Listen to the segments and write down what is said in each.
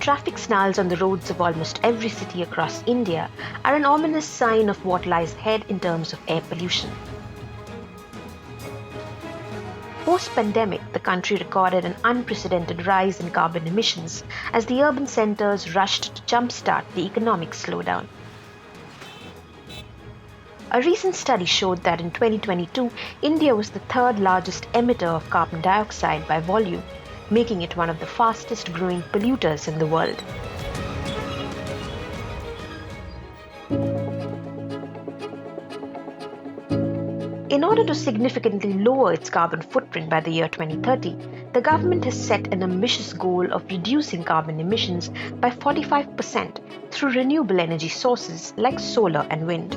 traffic snarls on the roads of almost every city across India are an ominous sign of what lies ahead in terms of air pollution. Post-pandemic, the country recorded an unprecedented rise in carbon emissions as the urban centers rushed to jumpstart the economic slowdown. A recent study showed that in 2022, India was the third largest emitter of carbon dioxide by volume, making it one of the fastest growing polluters in the world. In order to significantly lower its carbon footprint by the year 2030, the government has set an ambitious goal of reducing carbon emissions by 45% through renewable energy sources like solar and wind.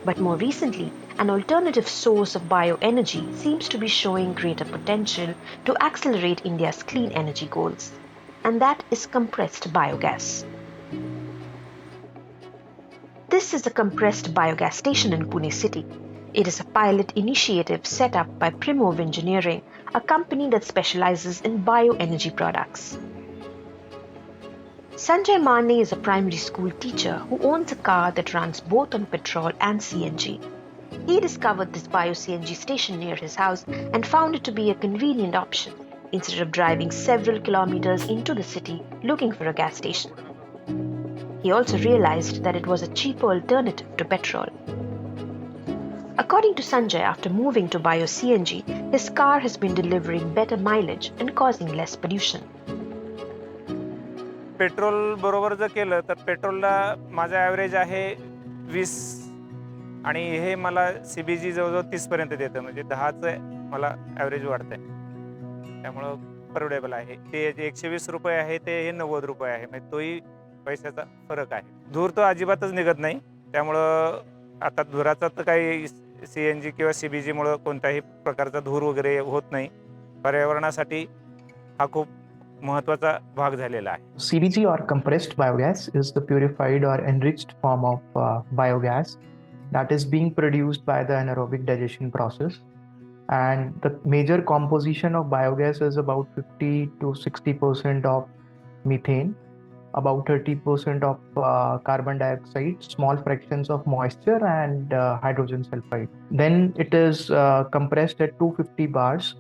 But more recently, an alternative source of bioenergy seems to be showing greater potential to accelerate India's clean energy goals, and that is compressed biogas. This is a compressed biogas station in Pune city. It is a pilot initiative set up by Primov Engineering, a company that specializes in bioenergy products. Sanjay Mane is a primary school teacher who owns a car that runs both on petrol and CNG. He discovered this bio-CNG station near his house and found it to be a convenient option instead of driving several kilometers into the city looking for a gas station. He also realized that it was a cheaper alternative to petrol. According to Sanjay, after moving to bio-CNG, his car has been delivering better mileage and causing less pollution. Petrol बरोबर जर केलं तर पेट्रोलला माझा average आहे 20 आणि हे मला CBG जवळजवळ 30 पर्यंत देतं, म्हणजे 10चं मला ॲव्हरेज वाढतंय. त्यामुळं परवडेबल आहे. ते जे 120 रुपये आहे ते हे 90 रुपये आहे, म्हणजे तोही पैशाचा फरक आहे. धूर तो अजिबातच निघत नाही. त्यामुळं आता धुराचा तर काही CNG किंवा CBGमुळं कोणत्याही प्रकारचा धूर वगैरे होत नाही. पर्यावरणासाठी हा खूप महत्त्वाचा भाग झालेला आहे. CBG or compressed biogas is the purified or enriched form of biogas that is being produced by the anaerobic digestion process. And the major composition of biogas is about 50 to 60% of methane, about 30% of carbon dioxide, small fractions of moisture, and hydrogen sulfide. Then it is compressed at 250 bars,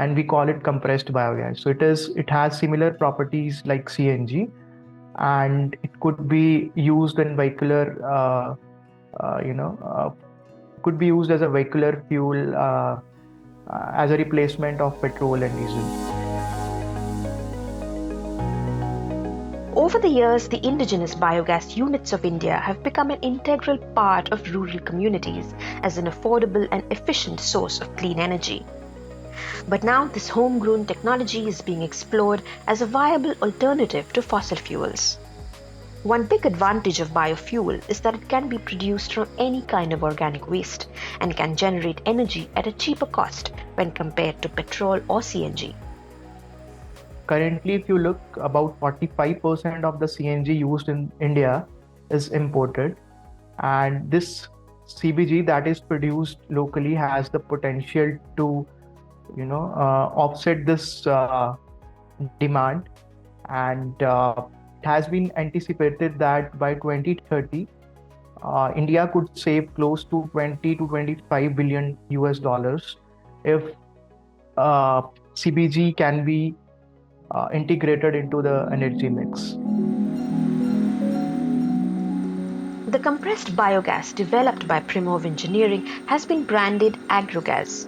and we call it compressed biogas. So it has similar properties like CNG, and it could be used in vehicular, could be used as a vehicular fuel as a replacement of petrol and diesel. Over the years, the indigenous biogas units of India have become an integral part of rural communities as an affordable and efficient source of clean energy. But now this homegrown technology is being explored as a viable alternative to fossil fuels. One big advantage of biofuel is that it can be produced from any kind of organic waste and can generate energy at a cheaper cost when compared to petrol or CNG. Currently, if you look, about 45% of the CNG used in India is imported, and this CBG that is produced locally has the potential to offset this demand, and it has been anticipated that by 2030 India could save close to 20 to 25 billion US dollars if CBG can be integrated into the energy mix. The compressed biogas developed by Primov Engineering has been branded agro-gas,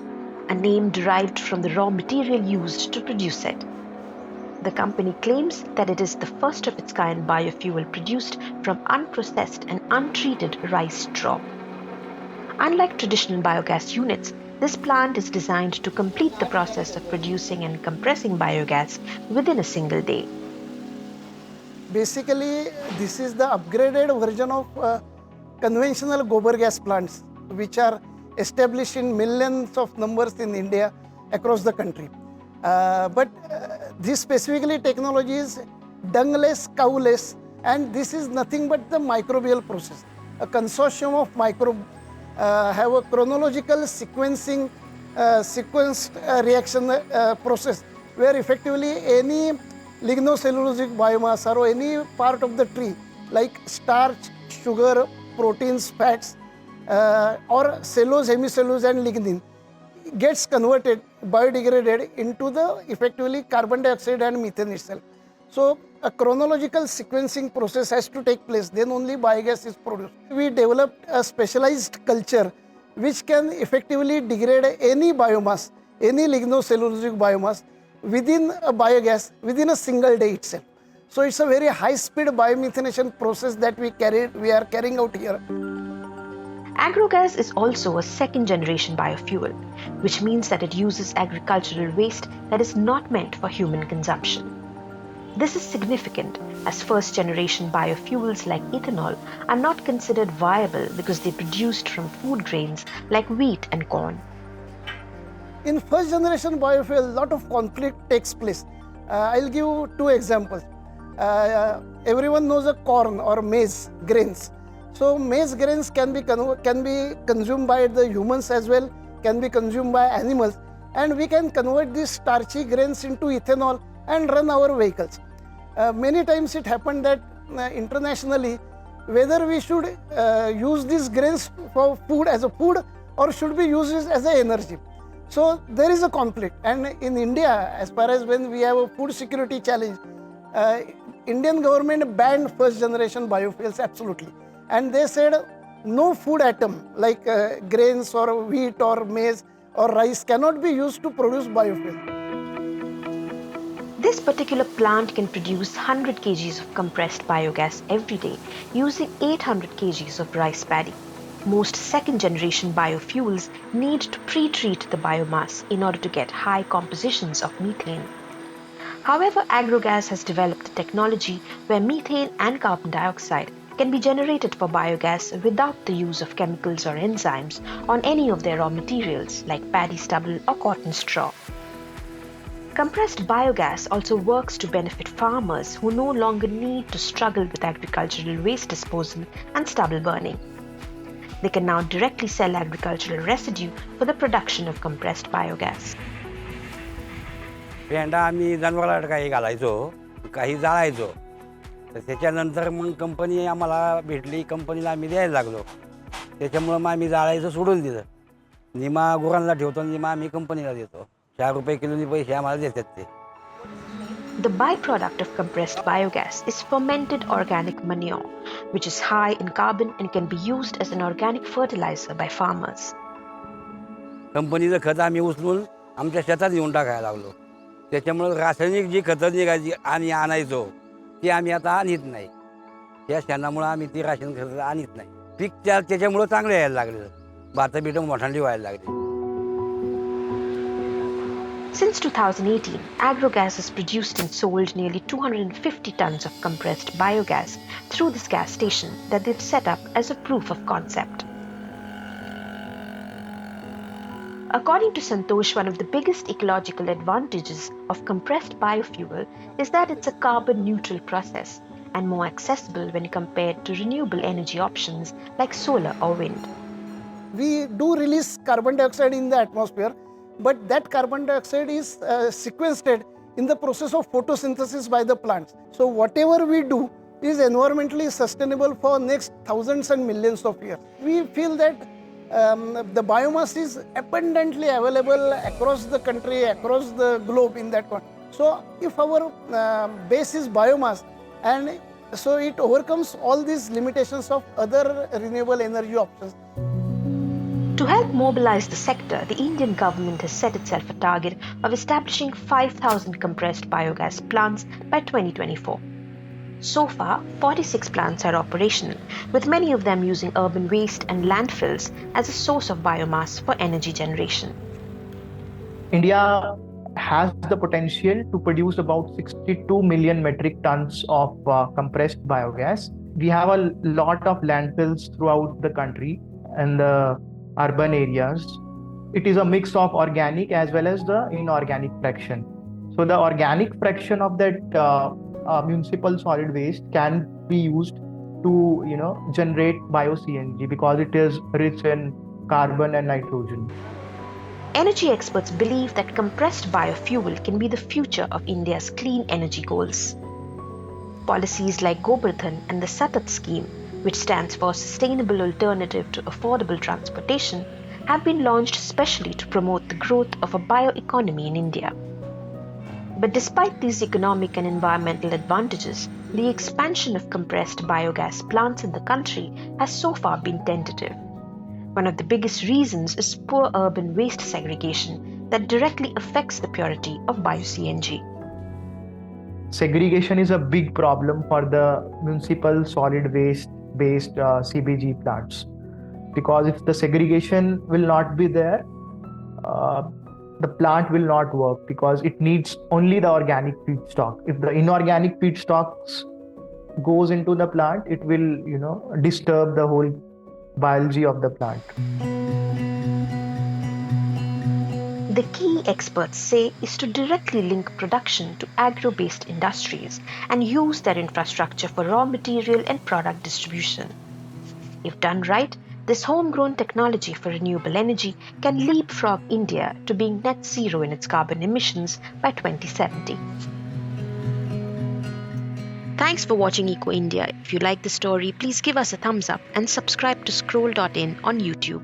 a name derived from the raw material used to produce it. The company claims that it is the first of its kind biofuel produced from unprocessed and untreated rice straw. Unlike traditional biogas units, this plant is designed to complete the process of producing and compressing biogas within a single day. Basically, this is the upgraded version of conventional gobar gas plants, which are established in millions of numbers in India across the country. But this specifically technology is dungless, cowless, and this is nothing but the microbial process. A consortium of microbes have a chronological sequenced reaction process where effectively any lignocellulosic biomass or any part of the tree like starch, sugar, proteins, fats, or cellulose, hemicellulose and lignin gets converted, biodegraded into the effectively carbon dioxide and methane itself. So a chronological sequencing process has to take place, then only biogas is produced. We developed a specialized culture which can effectively degrade any biomass, any lignocellulosic biomass within a biogas within a single day itself. So it's a very high-speed biomethanation process that we are carrying out here. Agro-gas is also a second-generation biofuel, which means that it uses agricultural waste that is not meant for human consumption. This is significant as first-generation biofuels like ethanol are not considered viable because they're produced from food grains like wheat and corn. In first-generation biofuel, a lot of conflict takes place. I'll give you two examples. Everyone knows a corn or maize grains. So maize grains can be consumed by the humans as well, can be consumed by animals, and we can convert these starchy grains into ethanol and run our vehicles. Many times it happened that internationally, whether we should use these grains for food as a food or should we use it as an energy. So there is a conflict, and in India, as far as when we have a food security challenge, Indian government banned first generation biofuels absolutely, and they said no food atom like grains or wheat or maize or rice cannot be used to produce biofuel. This particular plant can produce 100 kgs of compressed biogas every day using 800 kgs of rice paddy. Most second-generation biofuels need to pre-treat the biomass in order to get high compositions of methane. However, agro-gas has developed a technology where methane and carbon dioxide can be generated for biogas without the use of chemicals or enzymes on any of their raw materials like paddy stubble or cotton straw. Compressed biogas also works to benefit farmers who no longer need to struggle with agricultural waste disposal and stubble burning. They can now directly sell agricultural residue for the production of compressed biogas. पेंडा आम्ही जनावराला काही घालायचो, काही जाळायचो. तर त्याच्यानंतर मग company आम्हाला भेटली, कंपनीला आम्ही द्यायला लागलो. त्याच्यामुळे मग आम्ही जाळायचं सोडून दिलं. निमा गुरांना ठेवतो, निमा आम्ही कंपनीला देतो. 4 रुपये किलोनी पैसे आम्हाला देतात ते. The byproduct of compressed biogas is fermented organic manure, which is high in carbon and can be used as an organic fertilizer by farmers. कंपनीचं खत आम्ही उचलून आमच्या शेतात येऊन टाकायला लागलो. त्याच्यामुळे रासायनिक जी खतं निघायची आणि आणायचो ती आम्ही आता आणत नाही. त्या शेणामुळे आम्ही ती रासायनिक खतं आणत नाही. पीक त्याच्यामुळे चांगलं यायला लागलं. भातं बिटं मोठांडी व्हायला लागली. Since 2018, agro-gas has produced and sold nearly 250 tons of compressed biogas through this gas station that they've set up as a proof of concept. According to Santosh, one of the biggest ecological advantages of compressed biofuel is that it's a carbon neutral process and more accessible when compared to renewable energy options like solar or wind. We do release carbon dioxide in the atmosphere, but that carbon dioxide is sequestered in the process of photosynthesis by the plants. So whatever we do is environmentally sustainable for next thousands and millions of years. We feel that the biomass is abundantly available across the country, across the globe in that one. So if our base is biomass, and so it overcomes all these limitations of other renewable energy options. To help mobilize the sector, the Indian government has set itself a target of establishing 5,000 compressed biogas plants by 2024. So far, 46 plants are operational, with many of them using urban waste and landfills as a source of biomass for energy generation. India has the potential to produce about 62 million metric tons of compressed biogas. We have a lot of landfills throughout the country and the urban areas. It is a mix of organic as well as the inorganic fraction. So the organic fraction of that municipal solid waste can be used to generate bio-CNG because it is rich in carbon and nitrogen. Energy experts believe that compressed biofuel can be the future of India's clean energy goals. Policies like Gobardhan and the Satat scheme, which stands for Sustainable Alternative to Affordable Transportation, have been launched specially to promote the growth of a bioeconomy in India. But despite these economic and environmental advantages, the expansion of compressed biogas plants in the country has so far been tentative. One of the biggest reasons is poor urban waste segregation that directly affects the purity of bio-CNG. Segregation is a big problem for the municipal solid waste based CBG plants, because if the segregation will not be there, the plant will not work because it needs only the organic feedstock. If the inorganic feedstocks goes into the plant, it will disturb the whole biology of the plant. The key, experts say, is to directly link production to agro-based industries and use their infrastructure for raw material and product distribution. If done right, this homegrown technology for renewable energy can leapfrog India to being net zero in its carbon emissions by 2070. Thanks for watching Eco India. If you like the story, please give us a thumbs up and subscribe to Scroll.in on YouTube.